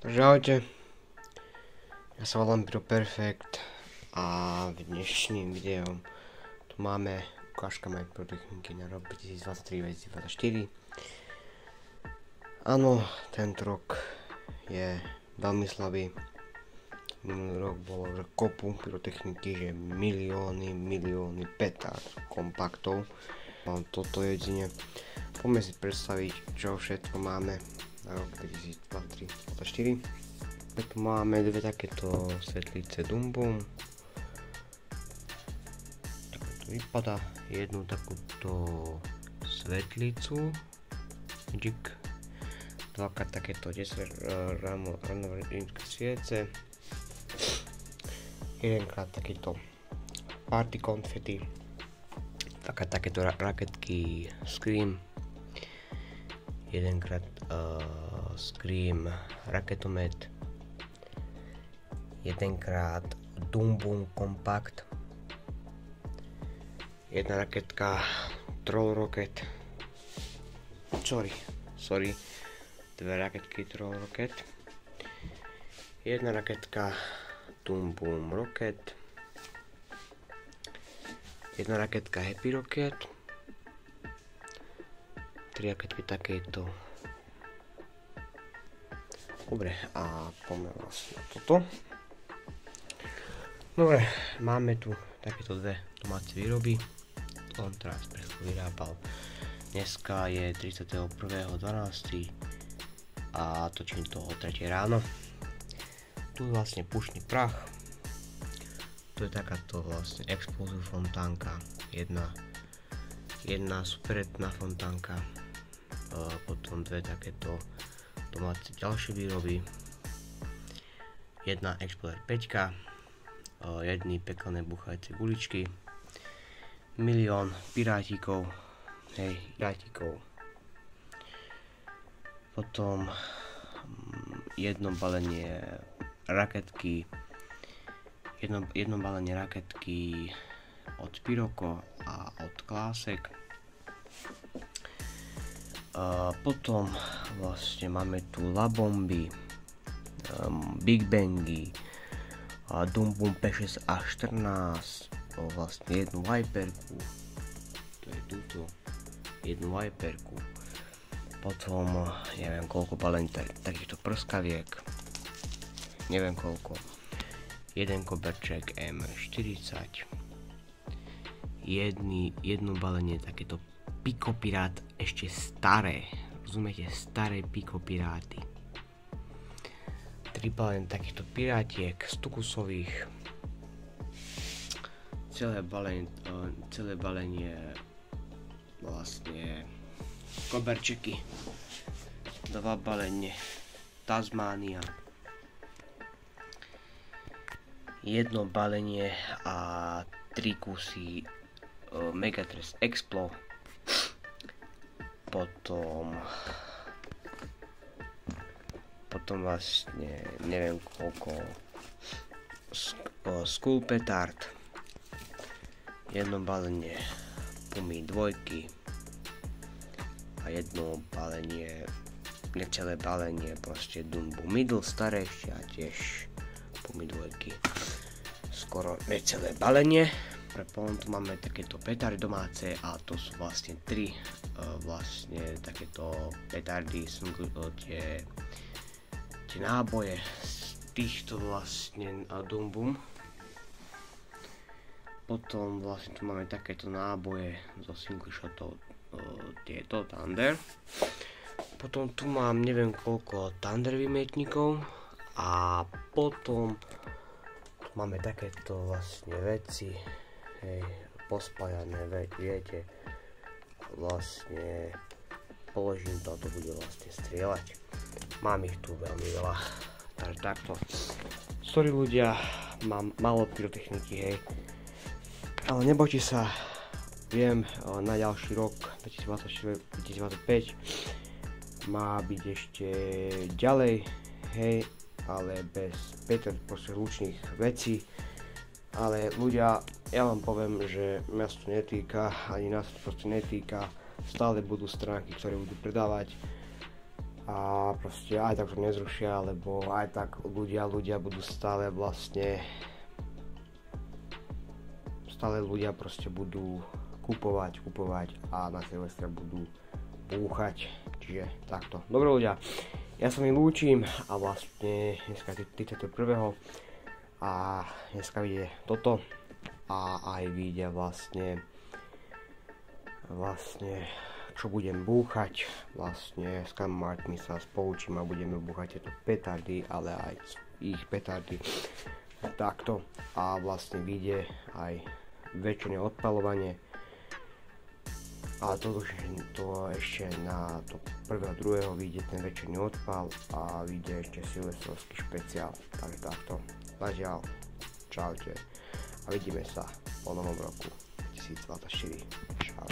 Čaute, ja sa volám Pyroperfect a v dnešným videom tu máme ukážka mojej pyrotechniky na rok 2023-2024. Áno, tento rok je veľmi slabý. Minulý rok bolo že kopu pyrotechniky, že milióny petárd, kompaktov. Mám toto jedine. Poďme si predstaviť, čo všetko máme na rok 2023-2024. Tu máme dve takéto svetlice Dumboom. Takto to vypadá. Jednu takúto svetlicu Magic. Dvakrát takéto 10 ranoverínske sviece. Jedenkrát takýto party konfety. Dvakrát takéto raketky Scream. Jedenkrát Scream raketomet. Jedenkrát Dumboom Compact. Jedna raketka Troll Rocket. Sorry. Dve raketky Troll Rocket. Jedna raketka Dumboom Rocket. Jedna raketka Happy Rocket. Tri raketky takéto. Dobre, a poďme vlastne na toto. Dobre, máme tu takéto dve domáce výroby. To som teraz pre chvíľu vyrábal. Dneska je 31.12. a točím to o 3 ráno. Tu je vlastne pušný prach. Tu je takáto vlastne explosive fontánka. Jedna superetná fontánka. Potom dve takéto domáce ďalšie výroby. Jedna Explorer 5, jedny pekelné buchajúce guličky, milión pirátikov, potom jedno balenie raketky, jedno balenie raketky od Pyroko a od Klásek. Potom vlastne máme tu Labomby, Big Bangy, Dumboom P6 a 14, vlastne jednu Viperku, to je túto, jednu Viperku, potom neviem koľko balení takýchto prskaviek, neviem koľko, jeden koberček M40, jedno balenie takéto Pico Pirát, ešte staré, rozumiete, staré Pico Piráty. 3 balenie takýchto pirátiek, 100 kusových, celé balenie vlastne koberčeky, 2 balenie Tasmania, jedno balenie a 3 kusy Megatres Explo. Potom vlastne neviem koľko Skull Petard, jedno balenie Pumy 2 a jedno balenie, necelé balenie proste Dumboom Middle staré ešte a tiež Pumy 2 skoro necelé balenie. Potom tu máme takéto petardy domáce a to sú vlastne 3 vlastne takéto petardy, tie náboje z týchto vlastne Dumboom. Potom vlastne tu máme takéto náboje zo single shotov, tieto Thunder. Potom tu mám neviem koľko Thunder vymietnikov a potom tu máme takéto vlastne veci, pospájané, viete, vlastne položím to a to bude vlastne strieľať. Mám ich tu veľmi veľa, takže takto. Sorry ľudia, mám málo pyrotechniky, ale nebojte sa, viem, na ďalší rok 2024-2025 má byť ešte ďalej, ale bez proste hlučných vecí. Ale ľudia, ja vám poviem, že mňa to netýka, ani nás to proste netýka. Stále budú stránky, ktoré budú predávať a proste aj tak to nezrušia, lebo aj tak ľudia budú stále vlastne proste budú kupovať a na Silvestra budú búchať, čiže takto. Dobre ľudia, ja sa mi lúčim a vlastne dneska 31. a dneska vyjde toto a aj vyjde vlastne čo budem búchať, vlastne s kamarátmi sa spolučím a budeme búchať tieto petardy, ale aj ich petardy takto a vlastne vyjde aj večerné odpaľovanie a to ešte na to 1. 2. vyjde ten večerný odpal a vyjde ešte silvestrovský špeciál, takže takto. Zatiaľ, čaute a vidíme sa po novom roku 2024. Čau.